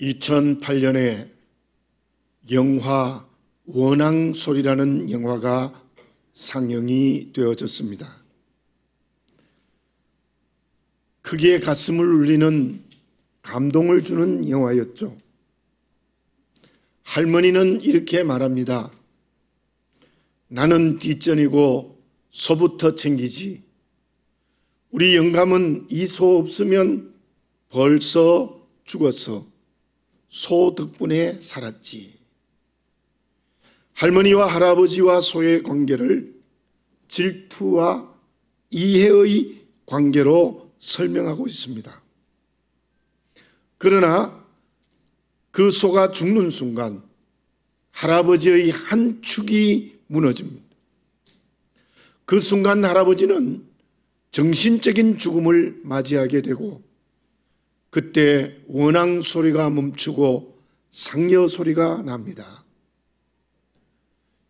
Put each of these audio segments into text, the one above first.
2008년에 영화 원앙소리라는 영화가 상영이 되어졌습니다. 크게 가슴을 울리는 감동을 주는 영화였죠. 할머니는 이렇게 말합니다. 나는 뒷전이고 소부터 챙기지. 우리 영감은 이 소 없으면 벌써 죽었어. 소 덕분에 살았지. 할머니와 할아버지와 소의 관계를 질투와 이해의 관계로 설명하고 있습니다. 그러나 그 소가 죽는 순간 할아버지의 한 축이 무너집니다. 그 순간 할아버지는 정신적인 죽음을 맞이하게 되고 그때 원앙 소리가 멈추고 상여 소리가 납니다.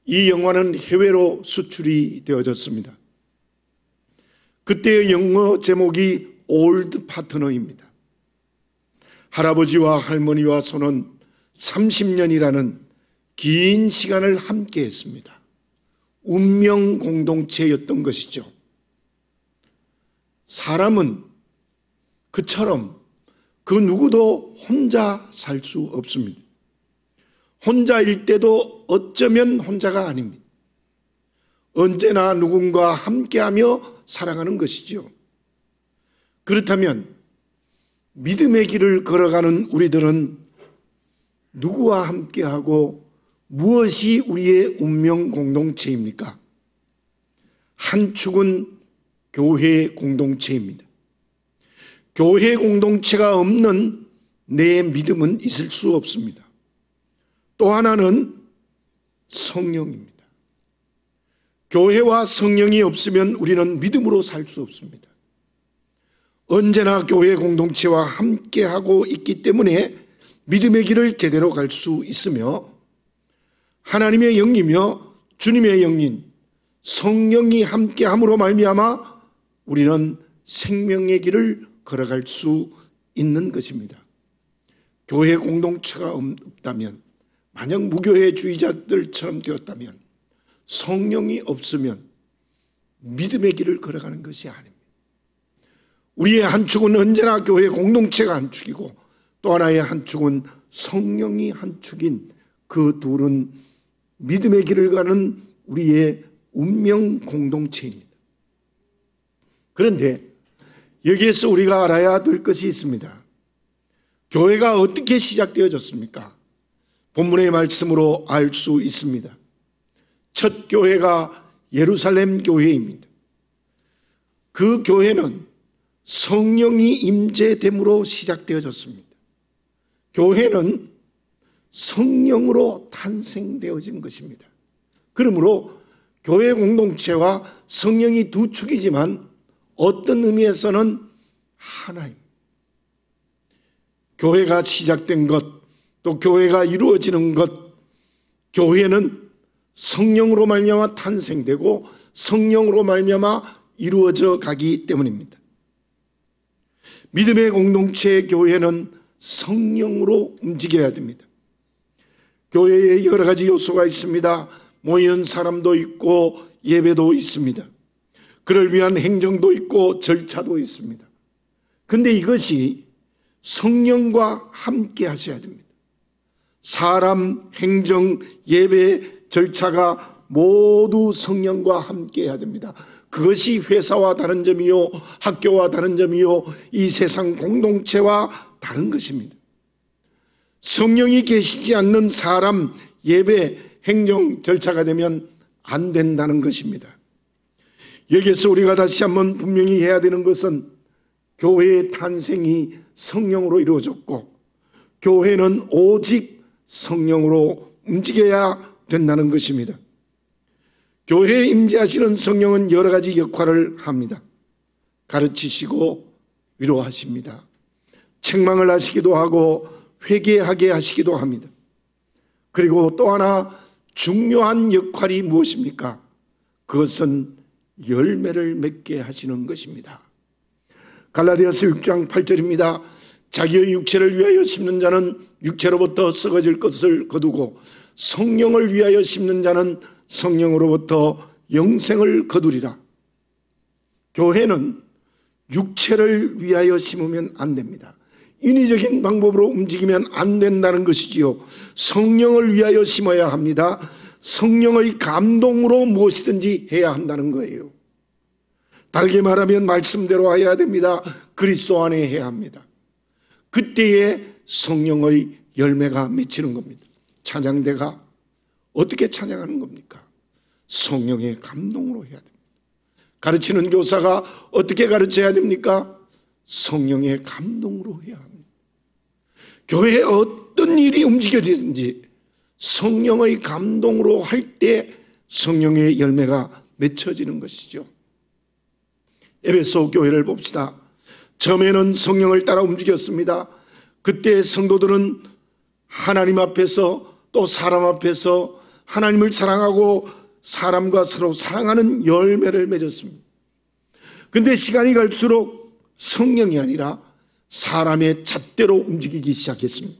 이 영화는 해외로 수출이 되어졌습니다. 그때의 영어 제목이 올드 파트너입니다. 할아버지와 할머니와 소는 30년이라는 긴 시간을 함께 했습니다. 운명 공동체였던 것이죠. 사람은 그처럼 그 누구도 혼자 살 수 없습니다. 혼자일 때도 어쩌면 혼자가 아닙니다. 언제나 누군가 함께하며 살아가는 것이죠. 그렇다면 믿음의 길을 걸어가는 우리들은 누구와 함께하고 무엇이 우리의 운명 공동체입니까? 한 축은 교회 공동체입니다. 교회 공동체가 없는 내 믿음은 있을 수 없습니다. 또 하나는 성령입니다. 교회와 성령이 없으면 우리는 믿음으로 살 수 없습니다. 언제나 교회 공동체와 함께하고 있기 때문에 믿음의 길을 제대로 갈 수 있으며 하나님의 영이며 주님의 영인 성령이 함께함으로 말미암아 우리는 생명의 길을 걸어갈 수 있는 것입니다. 교회 공동체가 없다면, 만약 무교회주의자들처럼 되었다면, 성령이 없으면 믿음의 길을 걸어가는 것이 아닙니다. 우리의 한 축은 언제나 교회 공동체가 한 축이고 또 하나의 한 축은 성령이 한 축인 그 둘은 믿음의 길을 가는 우리의 운명 공동체입니다. 그런데 여기에서 우리가 알아야 될 것이 있습니다. 교회가 어떻게 시작되어졌습니까? 본문의 말씀으로 알 수 있습니다. 첫 교회가 예루살렘 교회입니다. 그 교회는 성령이 임재됨으로 시작되어졌습니다. 교회는 성령으로 탄생되어진 것입니다. 그러므로 교회 공동체와 성령이 두 축이지만 어떤 의미에서는 하나입니다. 교회가 시작된 것, 또 교회가 이루어지는 것, 교회는 성령으로 말미암아 탄생되고 성령으로 말미암아 이루어져 가기 때문입니다. 믿음의 공동체의 교회는 성령으로 움직여야 됩니다. 교회에 여러 가지 요소가 있습니다. 모이는 사람도 있고 예배도 있습니다. 그를 위한 행정도 있고 절차도 있습니다. 그런데 이것이 성령과 함께 하셔야 됩니다. 사람, 행정, 예배, 절차가 모두 성령과 함께 해야 됩니다. 그것이 회사와 다른 점이요, 학교와 다른 점이요, 이 세상 공동체와 다른 것입니다. 성령이 계시지 않는 사람, 예배, 행정, 절차가 되면 안 된다는 것입니다. 여기에서 우리가 다시 한번 분명히 해야 되는 것은 교회의 탄생이 성령으로 이루어졌고 교회는 오직 성령으로 움직여야 된다는 것입니다. 교회에 임재하시는 성령은 여러 가지 역할을 합니다. 가르치시고 위로하십니다. 책망을 하시기도 하고 회개하게 하시기도 합니다. 그리고 또 하나 중요한 역할이 무엇입니까? 그것은 열매를 맺게 하시는 것입니다. 갈라디아서 6장 8절입니다. 자기의 육체를 위하여 심는 자는 육체로부터 썩어질 것을 거두고 성령을 위하여 심는 자는 성령으로부터 영생을 거두리라. 교회는 육체를 위하여 심으면 안 됩니다. 인위적인 방법으로 움직이면 안 된다는 것이지요. 성령을 위하여 심어야 합니다. 성령의 감동으로 무엇이든지 해야 한다는 거예요. 다르게 말하면 말씀대로 해야 됩니다. 그리스도 안에 해야 합니다. 그때에 성령의 열매가 맺히는 겁니다. 찬양대가 어떻게 찬양하는 겁니까? 성령의 감동으로 해야 됩니다. 가르치는 교사가 어떻게 가르쳐야 됩니까? 성령의 감동으로 해야 합니다. 교회에 어떤 일이 움직여지든지 성령의 감동으로 할 때 성령의 열매가 맺혀지는 것이죠. 에베소 교회를 봅시다. 처음에는 성령을 따라 움직였습니다. 그때 성도들은 하나님 앞에서 또 사람 앞에서 하나님을 사랑하고 사람과 서로 사랑하는 열매를 맺었습니다. 그런데 시간이 갈수록 성령이 아니라 사람의 잣대로 움직이기 시작했습니다.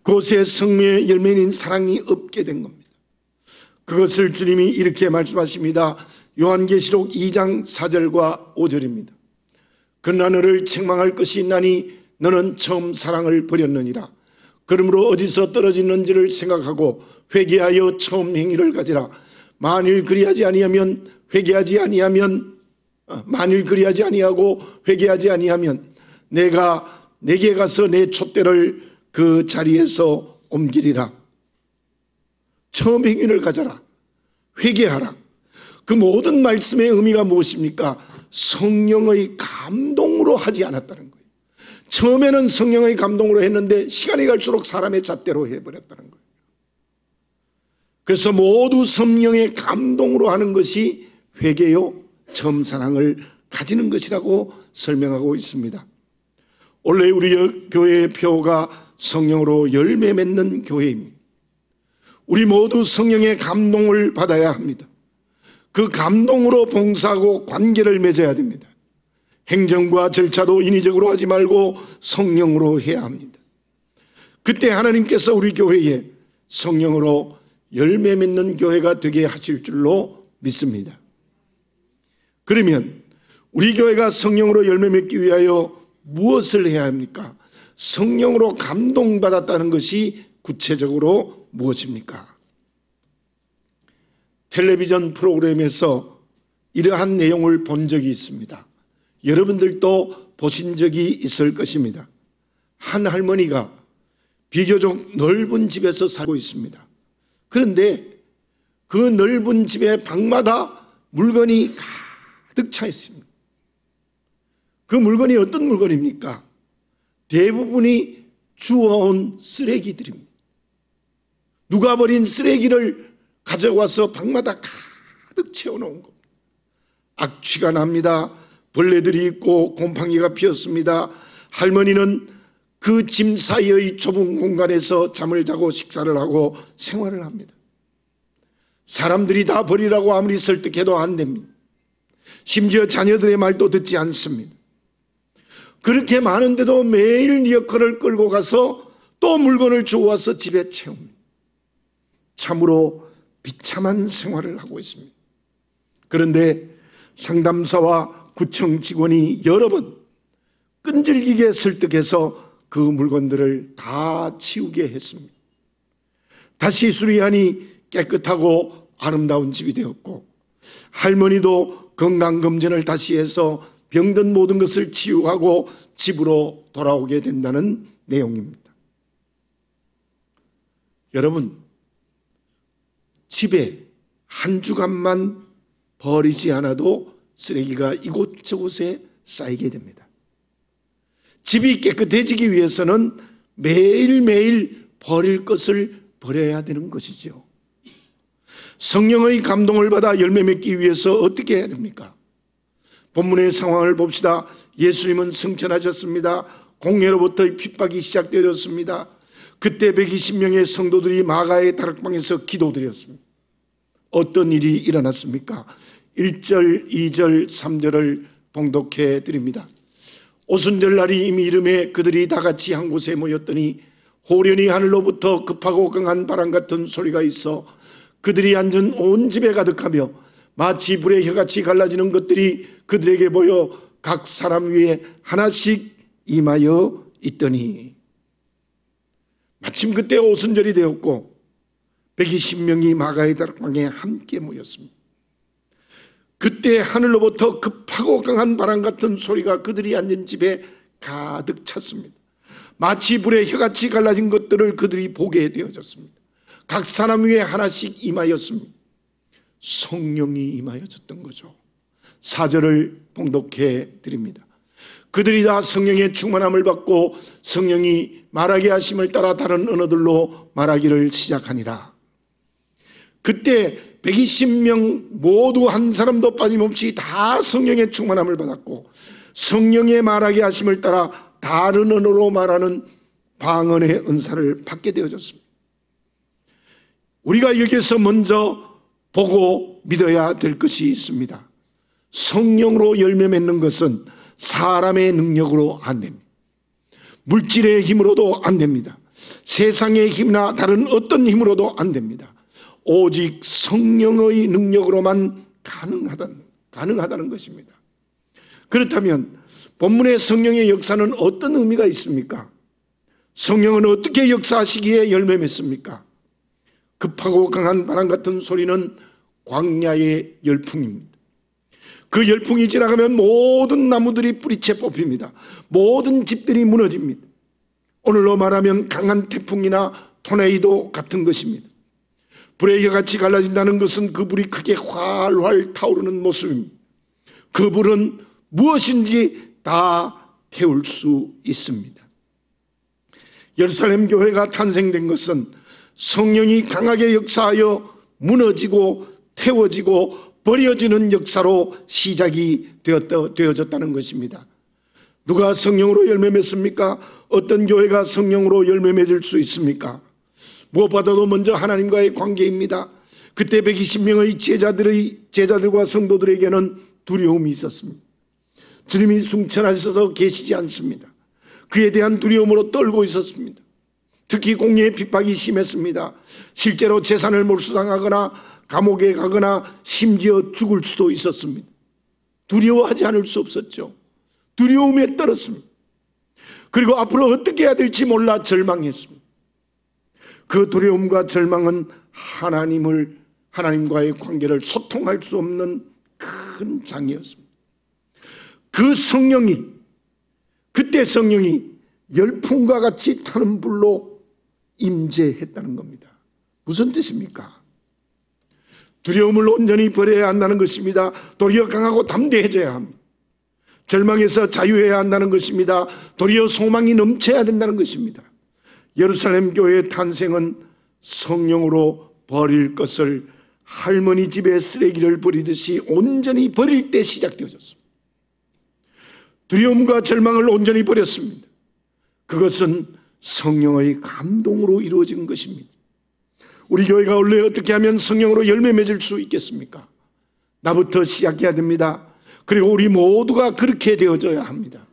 그곳에 성령의 열매인 사랑이 없게 된 겁니다. 그것을 주님이 이렇게 말씀하십니다. 요한계시록 2장 4절과 5절입니다. 그러나 너를 책망할 것이 있나니 너는 처음 사랑을 버렸느니라. 그러므로 어디서 떨어지는지를 생각하고 회개하여 처음 행위를 가지라. 만일 그리하지 아니하고 회개하지 아니하면 내가 내게 가서 내 촛대를 그 자리에서 옮기리라. 처음 행위를 가져라. 회개하라. 그 모든 말씀의 의미가 무엇입니까? 성령의 감동으로 하지 않았다는 거예요. 처음에는 성령의 감동으로 했는데 시간이 갈수록 사람의 잣대로 해버렸다는 거예요. 그래서 모두 성령의 감동으로 하는 것이 회개요, 처음 사랑을 가지는 것이라고 설명하고 있습니다. 원래 우리 교회의 표가 성령으로 열매 맺는 교회입니다. 우리 모두 성령의 감동을 받아야 합니다. 그 감동으로 봉사하고 관계를 맺어야 됩니다. 행정과 절차도 인위적으로 하지 말고 성령으로 해야 합니다. 그때 하나님께서 우리 교회에 성령으로 열매 맺는 교회가 되게 하실 줄로 믿습니다. 그러면 우리 교회가 성령으로 열매 맺기 위하여 무엇을 해야 합니까? 성령으로 감동받았다는 것이 구체적으로 무엇입니까? 텔레비전 프로그램에서 이러한 내용을 본 적이 있습니다. 여러분들도 보신 적이 있을 것입니다. 한 할머니가 비교적 넓은 집에서 살고 있습니다. 그런데 그 넓은 집의 방마다 물건이 가득 차 있습니다. 그 물건이 어떤 물건입니까? 대부분이 주워온 쓰레기들입니다. 누가 버린 쓰레기를 가져와서 방마다 가득 채워놓은 겁니다. 악취가 납니다. 벌레들이 있고 곰팡이가 피었습니다. 할머니는 그 짐 사이의 좁은 공간에서 잠을 자고 식사를 하고 생활을 합니다. 사람들이 다 버리라고 아무리 설득해도 안 됩니다. 심지어 자녀들의 말도 듣지 않습니다. 그렇게 많은데도 매일 리어커를 끌고 가서 또 물건을 주워와서 집에 채웁니다. 참으로 비참한 생활을 하고 있습니다. 그런데 상담사와 구청 직원이 여러 번 끈질기게 설득해서 그 물건들을 다 치우게 했습니다. 다시 수리하니 깨끗하고 아름다운 집이 되었고, 할머니도 건강검진을 다시 해서 병든 모든 것을 치유하고 집으로 돌아오게 된다는 내용입니다. 여러분, 집에 한 주간만 버리지 않아도 쓰레기가 이곳저곳에 쌓이게 됩니다. 집이 깨끗해지기 위해서는 매일매일 버릴 것을 버려야 되는 것이죠. 성령의 감동을 받아 열매 맺기 위해서 어떻게 해야 됩니까? 본문의 상황을 봅시다. 예수님은 승천하셨습니다. 공회로부터 핍박이 시작되었습니다. 그때 120명의 성도들이 마가의 다락방에서 기도드렸습니다. 어떤 일이 일어났습니까? 1절, 2절, 3절을 봉독해 드립니다. 오순절 날이 이미 이름에 그들이 다 같이 한 곳에 모였더니 호련히 하늘로부터 급하고 강한 바람 같은 소리가 있어 그들이 앉은 온 집에 가득하며 마치 불의 혀같이 갈라지는 것들이 그들에게 보여 각 사람 위에 하나씩 임하여 있더니 마침 그때 오순절이 되었고 120명이 마가의 다락방에 함께 모였습니다. 그때 하늘로부터 급하고 강한 바람 같은 소리가 그들이 앉은 집에 가득 찼습니다. 마치 불의 혀같이 갈라진 것들을 그들이 보게 되어졌습니다. 각 사람 위에 하나씩 임하였습니다. 성령이 임하여졌던 거죠. 4절을 봉독해 드립니다. 그들이 다 성령의 충만함을 받고 성령이 말하게 하심을 따라 다른 언어들로 말하기를 시작하니라. 그때 120명 모두 한 사람도 빠짐없이 다 성령의 충만함을 받았고 성령의 말하게 하심을 따라 다른 언어로 말하는 방언의 은사를 받게 되어졌습니다. 우리가 여기서 먼저 보고 믿어야 될 것이 있습니다. 성령으로 열매 맺는 것은 사람의 능력으로 안 됩니다. 물질의 힘으로도 안 됩니다. 세상의 힘이나 다른 어떤 힘으로도 안 됩니다. 오직 성령의 능력으로만 가능하다는 것입니다. 그렇다면 본문의 성령의 역사는 어떤 의미가 있습니까? 성령은 어떻게 역사하시기에 열매 맺습니까? 급하고 강한 바람 같은 소리는 광야의 열풍입니다. 그 열풍이 지나가면 모든 나무들이 뿌리채 뽑힙니다. 모든 집들이 무너집니다. 오늘로 말하면 강한 태풍이나 토네이도 같은 것입니다. 불의 혀같이 갈라진다는 것은 그 불이 크게 활활 타오르는 모습입니다. 그 불은 무엇인지 다 태울 수 있습니다. 예루살렘 교회가 탄생된 것은 성령이 강하게 역사하여 무너지고 태워지고 버려지는 역사로 시작이 되어졌다는 것입니다. 누가 성령으로 열매 맺습니까? 어떤 교회가 성령으로 열매 맺을 수 있습니까? 무엇보다도 먼저 하나님과의 관계입니다. 그때 120명의 제자들과 성도들에게는 두려움이 있었습니다. 주님이 승천하셔서 계시지 않습니다. 그에 대한 두려움으로 떨고 있었습니다. 특히 공의의 핍박이 심했습니다. 실제로 재산을 몰수당하거나 감옥에 가거나 심지어 죽을 수도 있었습니다. 두려워하지 않을 수 없었죠. 두려움에 떨었습니다. 그리고 앞으로 어떻게 해야 될지 몰라 절망했습니다. 그 두려움과 절망은 하나님과의 관계를 소통할 수 없는 큰 장애였습니다. 그때 성령이 열풍과 같이 타는 불로 임재했다는 겁니다. 무슨 뜻입니까? 두려움을 온전히 버려야 한다는 것입니다. 도리어 강하고 담대해져야 합니다. 절망에서 자유해야 한다는 것입니다. 도리어 소망이 넘쳐야 된다는 것입니다. 예루살렘 교회의 탄생은 성령으로 버릴 것을 할머니 집에 쓰레기를 버리듯이 온전히 버릴 때 시작되어졌습니다. 두려움과 절망을 온전히 버렸습니다. 그것은 성령의 감동으로 이루어진 것입니다. 우리 교회가 원래 어떻게 하면 성령으로 열매 맺을 수 있겠습니까? 나부터 시작해야 됩니다. 그리고 우리 모두가 그렇게 되어져야 합니다.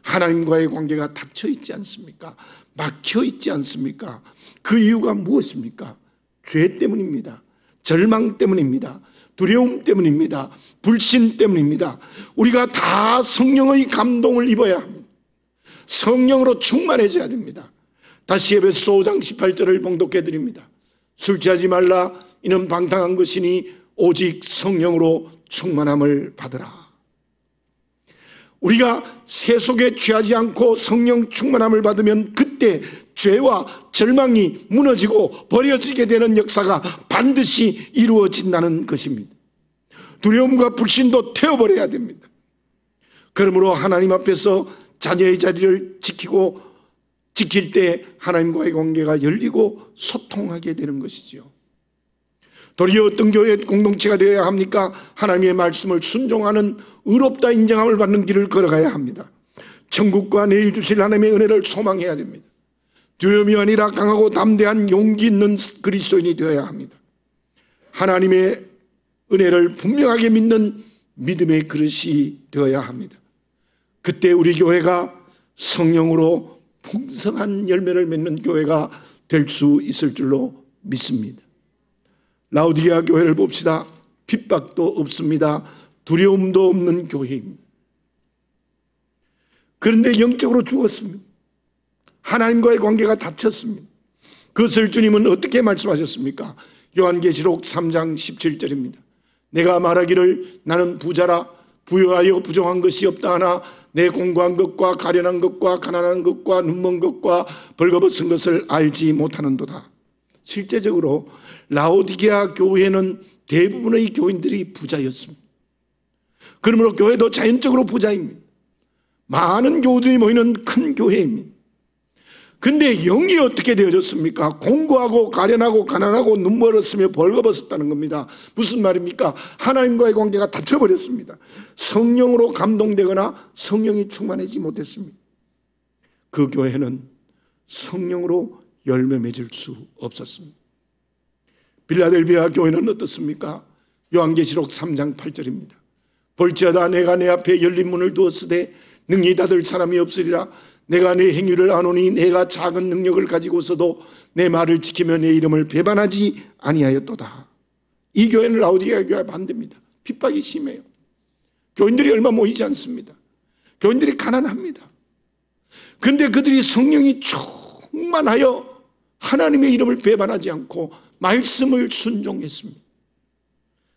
하나님과의 관계가 닫혀 있지 않습니까? 막혀 있지 않습니까? 그 이유가 무엇입니까? 죄 때문입니다. 절망 때문입니다. 두려움 때문입니다. 불신 때문입니다. 우리가 다 성령의 감동을 입어야 합니다. 성령으로 충만해져야 됩니다. 다시 에베소 5장 18절을 봉독해 드립니다. 술 취하지 말라. 이는 방탕한 것이니 오직 성령으로 충만함을 받으라. 우리가 세속에 취하지 않고 성령 충만함을 받으면 그때 죄와 절망이 무너지고 버려지게 되는 역사가 반드시 이루어진다는 것입니다. 두려움과 불신도 태워버려야 됩니다. 그러므로 하나님 앞에서 자녀의 자리를 지킬 때 하나님과의 관계가 열리고 소통하게 되는 것이지요. 도리어 어떤 교회 공동체가 되어야 합니까? 하나님의 말씀을 순종하는 의롭다 인정함을 받는 길을 걸어가야 합니다. 천국과 내일 주실 하나님의 은혜를 소망해야 됩니다. 두려움이 아니라 강하고 담대한 용기 있는 그리스도인이 되어야 합니다. 하나님의 은혜를 분명하게 믿는 믿음의 그릇이 되어야 합니다. 그때 우리 교회가 성령으로 풍성한 열매를 맺는 교회가 될 수 있을 줄로 믿습니다. 라오디게아 교회를 봅시다. 핍박도 없습니다. 두려움도 없는 교회입니다. 그런데 영적으로 죽었습니다. 하나님과의 관계가 닫혔습니다. 그것을 주님은 어떻게 말씀하셨습니까? 요한계시록 3장 17절입니다. 내가 말하기를 나는 부자라 부유하여 부정한 것이 없다 하나 내 공고한 것과 가련한 것과 가난한 것과 눈먼 것과 벌거벗은 것을 알지 못하는도다. 실제적으로 라오디게아 교회는 대부분의 교인들이 부자였습니다. 그러므로 교회도 자연적으로 부자입니다. 많은 교우들이 모이는 큰 교회입니다. 근데 영이 어떻게 되어졌습니까? 공고하고 가련하고 가난하고 눈멀었으며 벌거벗었다는 겁니다. 무슨 말입니까? 하나님과의 관계가 닫혀버렸습니다. 성령으로 감동되거나 성령이 충만하지 못했습니다. 그 교회는 성령으로 열매 맺을 수 없었습니다. 빌라델비아 교회는 어떻습니까? 요한계시록 3장 8절입니다. 볼지어다 내가 내 앞에 열린 문을 두었으되 능히 닫을 사람이 없으리라. 내가 내 행위를 아노니 내가 작은 능력을 가지고서도 내 말을 지키며 내 이름을 배반하지 아니하였도다. 이 교회는 라오디게아 교회와 반대입니다. 핍박이 심해요. 교인들이 얼마 모이지 않습니다. 교인들이 가난합니다. 그런데 그들이 성령이 충만하여 하나님의 이름을 배반하지 않고 말씀을 순종했습니다.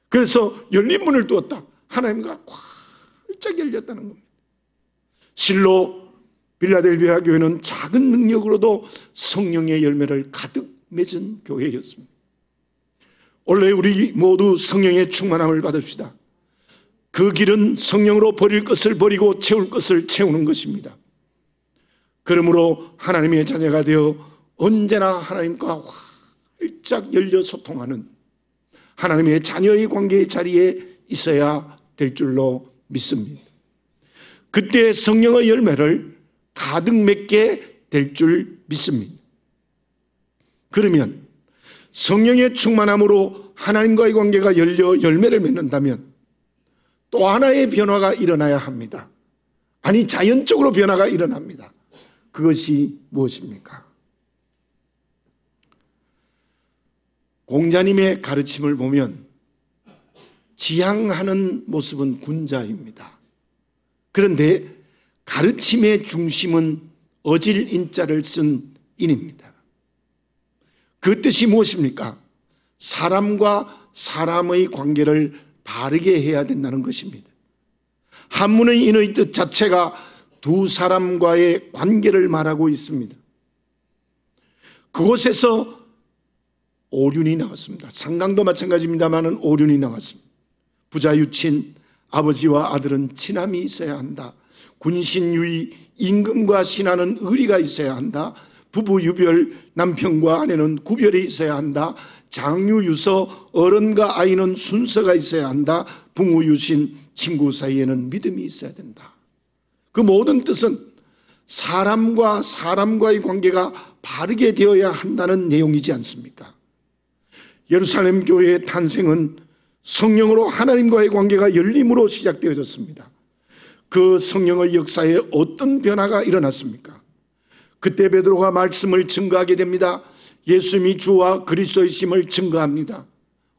그래서 열린 문을 두었다. 하나님과 활짝 열렸다는 겁니다. 실로 빌라델비아 교회는 작은 능력으로도 성령의 열매를 가득 맺은 교회였습니다. 원래 우리 모두 성령의 충만함을 받읍시다. 그 길은 성령으로 버릴 것을 버리고 채울 것을 채우는 것입니다. 그러므로 하나님의 자녀가 되어 언제나 하나님과 활짝 열려 소통하는 하나님의 자녀의 관계의 자리에 있어야 될 줄로 믿습니다. 그때 성령의 열매를 가득 맺게 될 줄 믿습니다. 그러면 성령의 충만함으로 하나님과의 관계가 열려 열매를 맺는다면 또 하나의 변화가 일어나야 합니다. 아니, 자연적으로 변화가 일어납니다. 그것이 무엇입니까? 공자님의 가르침을 보면 지향하는 모습은 군자입니다. 그런데 가르침의 중심은 어질 인자를 쓴 인입니다. 그 뜻이 무엇입니까? 사람과 사람의 관계를 바르게 해야 된다는 것입니다. 한문의 인의 뜻 자체가 두 사람과의 관계를 말하고 있습니다. 그곳에서 오륜이 나왔습니다. 상강도 마찬가지입니다만 오륜이 나왔습니다. 부자유친, 아버지와 아들은 친함이 있어야 한다. 군신유의, 임금과 신하는 의리가 있어야 한다. 부부유별, 남편과 아내는 구별이 있어야 한다. 장유유서, 어른과 아이는 순서가 있어야 한다. 부모유신, 친구 사이에는 믿음이 있어야 된다. 그 모든 뜻은 사람과 사람과의 관계가 바르게 되어야 한다는 내용이지 않습니까? 예루살렘 교회의 탄생은 성령으로 하나님과의 관계가 열림으로 시작되어졌습니다. 그 성령의 역사에 어떤 변화가 일어났습니까? 그때 베드로가 말씀을 증거하게 됩니다. 예수님이 주와 그리스도이심을 증거합니다.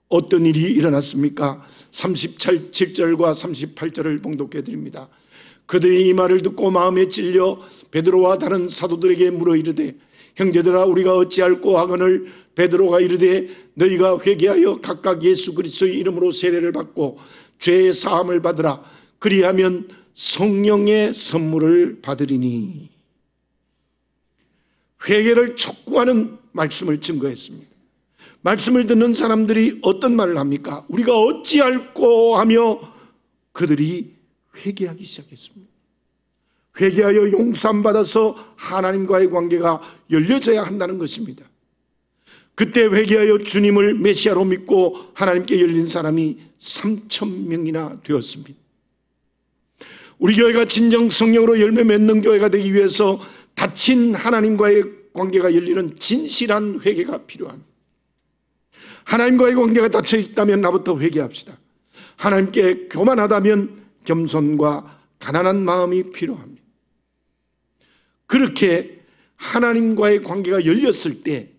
어떤 일이 일어났습니까? 37절과 38절을 봉독해 드립니다. 그들이 이 말을 듣고 마음에 찔려 베드로와 다른 사도들에게 물어 이르되 형제들아 우리가 어찌할꼬 하거늘 베드로가 이르되 너희가 회개하여 각각 예수 그리스도의 이름으로 세례를 받고 죄의 사함을 받으라. 그리하면 성령의 선물을 받으리니. 회개를 촉구하는 말씀을 증거했습니다. 말씀을 듣는 사람들이 어떤 말을 합니까? 우리가 어찌할꼬 하며 그들이 회개하기 시작했습니다. 회개하여 용서함 받아서 하나님과의 관계가 열려져야 한다는 것입니다. 그때 회개하여 주님을 메시아로 믿고 하나님께 열린 사람이 3,000명이나 되었습니다. 우리 교회가 진정 성령으로 열매 맺는 교회가 되기 위해서 닫힌 하나님과의 관계가 열리는 진실한 회개가 필요합니다. 하나님과의 관계가 닫혀 있다면 나부터 회개합시다. 하나님께 교만하다면 겸손과 가난한 마음이 필요합니다. 그렇게 하나님과의 관계가 열렸을 때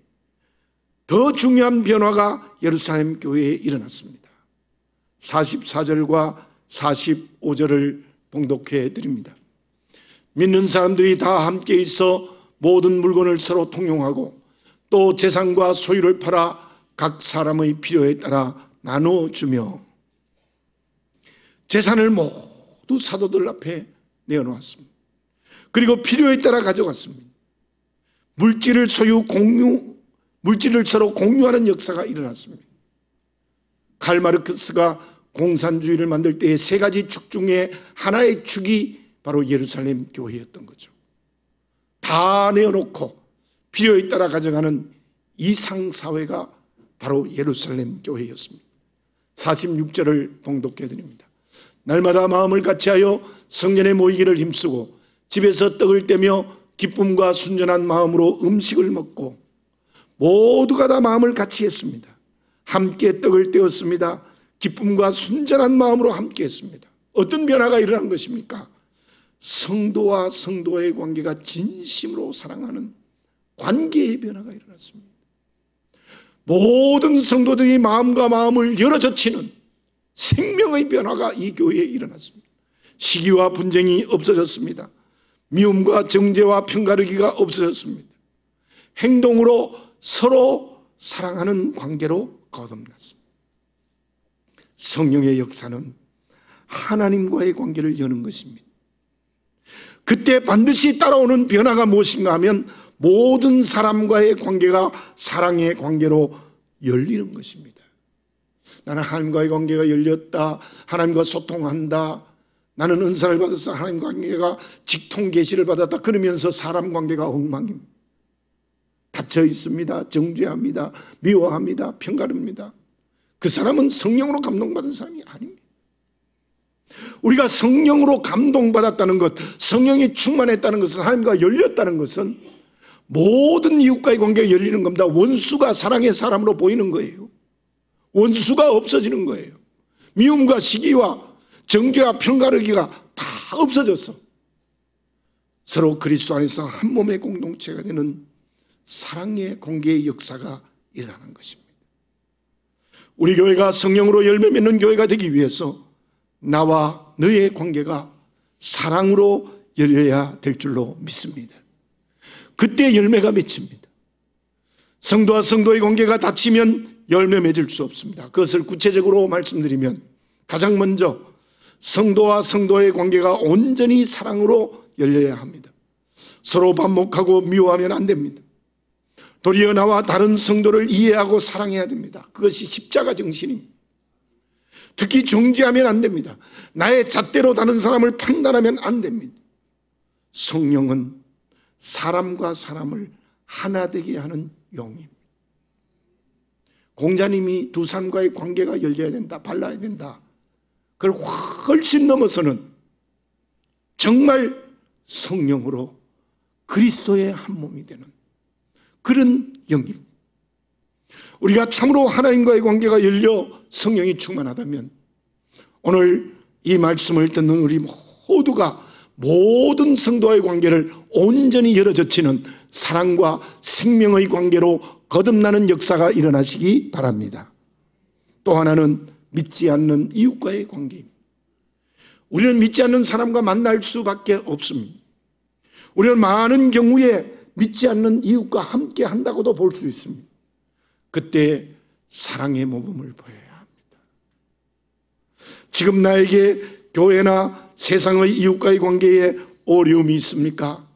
더 중요한 변화가 예루살렘 교회에 일어났습니다. 44절과 45절을 봉독해 드립니다. 믿는 사람들이 다 함께 있어 모든 물건을 서로 통용하고 또 재산과 소유를 팔아 각 사람의 필요에 따라 나눠주며 재산을 모두 사도들 앞에 내어놓았습니다. 그리고 필요에 따라 가져갔습니다. 물질을 서로 공유하는 역사가 일어났습니다. 칼 마르크스가 공산주의를 만들 때의 세 가지 축 중에 하나의 축이 바로 예루살렘 교회였던 거죠. 다 내어놓고 필요에 따라 가져가는 이상사회가 바로 예루살렘 교회였습니다. 46절을 봉독해 드립니다. 날마다 마음을 같이하여 성전에 모이기를 힘쓰고 집에서 떡을 떼며 기쁨과 순전한 마음으로 음식을 먹고 모두가 다 마음을 같이 했습니다. 함께 떡을 떼었습니다. 기쁨과 순전한 마음으로 함께 했습니다. 어떤 변화가 일어난 것입니까? 성도와 성도의 관계가 진심으로 사랑하는 관계의 변화가 일어났습니다. 모든 성도들이 마음과 마음을 열어젖히는 생명의 변화가 이 교회에 일어났습니다. 시기와 분쟁이 없어졌습니다. 미움과 정죄와 편가르기가 없어졌습니다. 행동으로 서로 사랑하는 관계로 거듭났습니다. 성령의 역사는 하나님과의 관계를 여는 것입니다. 그때 반드시 따라오는 변화가 무엇인가 하면 모든 사람과의 관계가 사랑의 관계로 열리는 것입니다. 나는 하나님과의 관계가 열렸다. 하나님과 소통한다. 나는 은사를 받아서 하나님 관계가 직통 계시를 받았다. 그러면서 사람 관계가 엉망입니다. 닫혀 있습니다. 정죄합니다. 미워합니다. 편가릅니다. 그 사람은 성령으로 감동받은 사람이 아닙니다. 우리가 성령으로 감동받았다는 것, 성령이 충만했다는 것은, 하나님과 열렸다는 것은 모든 이웃과의 관계가 열리는 겁니다. 원수가 사랑의 사람으로 보이는 거예요. 원수가 없어지는 거예요. 미움과 시기와 정죄와 편가르기가 다 없어졌어. 서로 그리스도 안에서 한 몸의 공동체가 되는 사랑의 관계의 역사가 일어나는 것입니다. 우리 교회가 성령으로 열매 맺는 교회가 되기 위해서 나와 너의 관계가 사랑으로 열려야 될 줄로 믿습니다. 그때 열매가 맺힙니다. 성도와 성도의 관계가 닫히면 열매 맺을 수 없습니다. 그것을 구체적으로 말씀드리면 가장 먼저 성도와 성도의 관계가 온전히 사랑으로 열려야 합니다. 서로 반목하고 미워하면 안 됩니다. 도리어 나와 다른 성도를 이해하고 사랑해야 됩니다. 그것이 십자가 정신입니다. 특히 정죄하면 안 됩니다. 나의 잣대로 다른 사람을 판단하면 안 됩니다. 성령은 사람과 사람을 하나 되게 하는 영입니다. 공자님이 두 사람과의 관계가 열려야 된다, 발라야 된다. 그걸 훨씬 넘어서는 정말 성령으로 그리스도의 한 몸이 되는 그런 영입니다. 우리가 참으로 하나님과의 관계가 열려 성령이 충만하다면 오늘 이 말씀을 듣는 우리 모두가 모든 성도와의 관계를 온전히 열어젖히는 사랑과 생명의 관계로 거듭나는 역사가 일어나시기 바랍니다. 또 하나는 믿지 않는 이웃과의 관계입니다. 우리는 믿지 않는 사람과 만날 수밖에 없습니다. 우리는 많은 경우에 믿지 않는 이웃과 함께 한다고도 볼 수 있습니다. 그때 사랑의 모범을 보여야 합니다. 지금 나에게 교회나 세상의 이웃과의 관계에 어려움이 있습니까?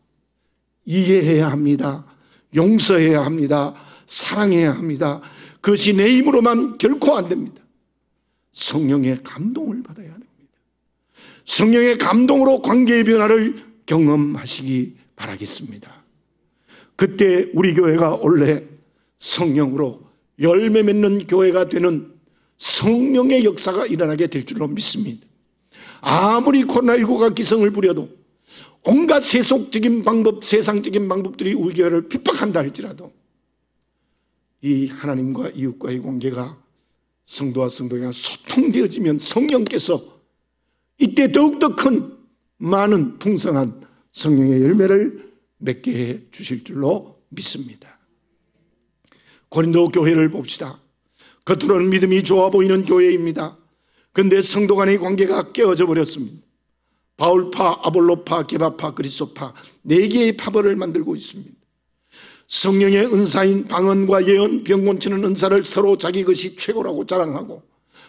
이해해야 합니다. 용서해야 합니다. 사랑해야 합니다. 그것이 내 힘으로만 결코 안 됩니다. 성령의 감동을 받아야 합니다. 성령의 감동으로 관계의 변화를 경험하시기 바라겠습니다. 그때 우리 교회가 원래 성령으로 열매 맺는 교회가 되는 성령의 역사가 일어나게 될 줄로 믿습니다. 아무리 코로나19가 기승을 부려도 온갖 세속적인 방법, 세상적인 방법들이 우리 교회를 핍박한다 할지라도 이 하나님과 이웃과의 관계가 성도와 성도가 소통되어지면 성령께서 이때 더욱더 큰 많은 풍성한 성령의 열매를 맺게 해 주실 줄로 믿습니다. 고린도 교회를 봅시다. 겉으로는 믿음이 좋아 보이는 교회입니다. 그런데 성도 간의 관계가 깨어져 버렸습니다. 바울파, 아볼로파, 게바파, 그리스도파 4개의 파벌을 만들고 있습니다. 성령의 은사인 방언과 예언, 병곤치는 은사를 서로 자기 것이 최고라고 자랑하고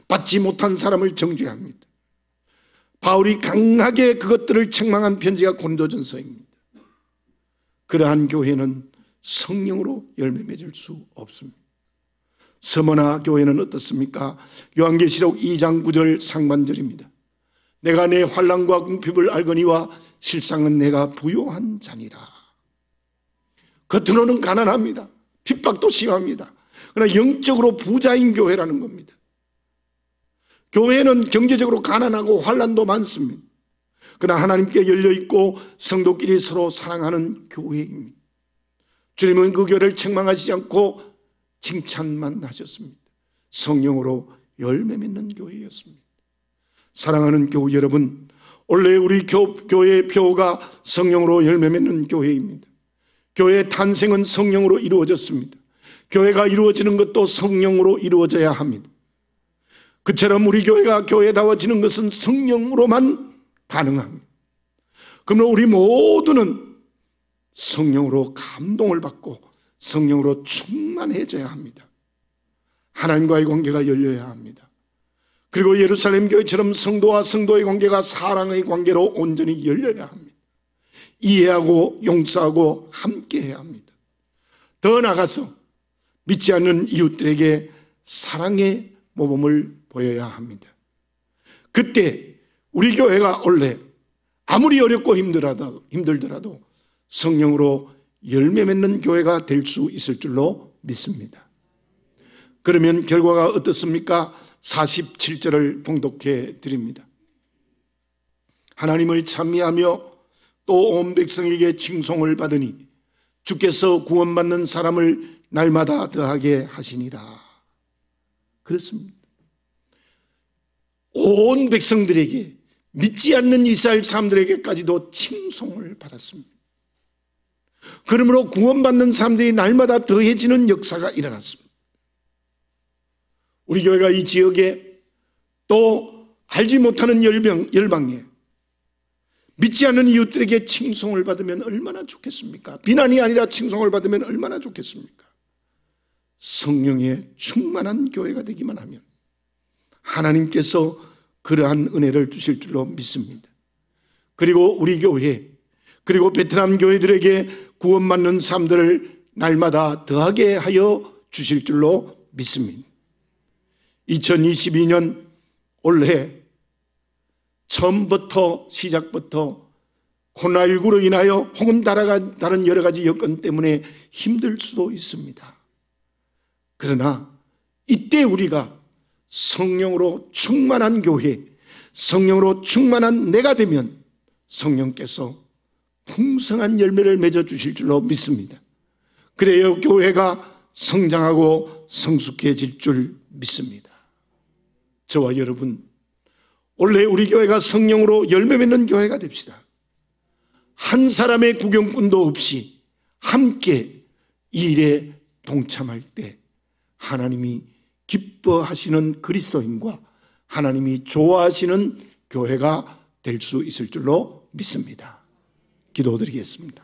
받지 못한 사람을 정죄합니다. 바울이 강하게 그것들을 책망한 편지가 고린도전서입니다. 그러한 교회는 성령으로 열매 맺을 수 없습니다. 서머나 교회는 어떻습니까? 요한계시록 2장 9절 상반절입니다. 내가 내 환난과 궁핍을 알거니와 실상은 내가 부요한 자니라. 겉으로는 가난합니다. 핍박도 심합니다. 그러나 영적으로 부자인 교회라는 겁니다. 교회는 경제적으로 가난하고 환난도 많습니다. 그러나 하나님께 열려있고 성도끼리 서로 사랑하는 교회입니다. 주님은 그 교회를 책망하시지 않고 칭찬만 하셨습니다. 성령으로 열매 맺는 교회였습니다. 사랑하는 교우 여러분, 원래 우리 교회의 표가 성령으로 열매 맺는 교회입니다. 교회의 탄생은 성령으로 이루어졌습니다. 교회가 이루어지는 것도 성령으로 이루어져야 합니다. 그처럼 우리 교회가 교회다워지는 것은 성령으로만 가능합니다. 그러면 우리 모두는 성령으로 감동을 받고 성령으로 충만해져야 합니다. 하나님과의 관계가 열려야 합니다. 그리고 예루살렘 교회처럼 성도와 성도의 관계가 사랑의 관계로 온전히 열려야 합니다. 이해하고 용서하고 함께해야 합니다. 더 나아가서 믿지 않는 이웃들에게 사랑의 모범을 보여야 합니다. 그때 우리 교회가 원래 아무리 어렵고 힘들더라도 성령으로 열매 맺는 교회가 될 수 있을 줄로 믿습니다. 그러면 결과가 어떻습니까? 47절을 봉독해 드립니다. 하나님을 찬미하며 또 온 백성에게 칭송을 받으니 주께서 구원받는 사람을 날마다 더하게 하시니라. 그렇습니다. 온 백성들에게, 믿지 않는 이스라엘 사람들에게까지도 칭송을 받았습니다. 그러므로 구원받는 사람들이 날마다 더해지는 역사가 일어났습니다. 우리 교회가 이 지역에 또 알지 못하는 열방에 믿지 않는 이웃들에게 칭송을 받으면 얼마나 좋겠습니까? 비난이 아니라 칭송을 받으면 얼마나 좋겠습니까? 성령의 충만한 교회가 되기만 하면 하나님께서 그러한 은혜를 주실 줄로 믿습니다. 그리고 우리 교회, 그리고 베트남 교회들에게 구원받는 사람들을 날마다 더하게 하여 주실 줄로 믿습니다. 2022년 올해 처음부터 시작부터 코로나19로 인하여 혹은 다른 여러 가지 여건 때문에 힘들 수도 있습니다. 그러나 이때 우리가 성령으로 충만한 교회, 성령으로 충만한 내가 되면 성령께서 풍성한 열매를 맺어주실 줄로 믿습니다. 그래야 교회가 성장하고 성숙해질 줄 믿습니다. 저와 여러분, 원래 우리 교회가 성령으로 열매 맺는 교회가 됩시다. 한 사람의 구경꾼도 없이 함께 이 일에 동참할 때 하나님이 기뻐하시는 그리스도인과 하나님이 좋아하시는 교회가 될 수 있을 줄로 믿습니다. 기도드리겠습니다.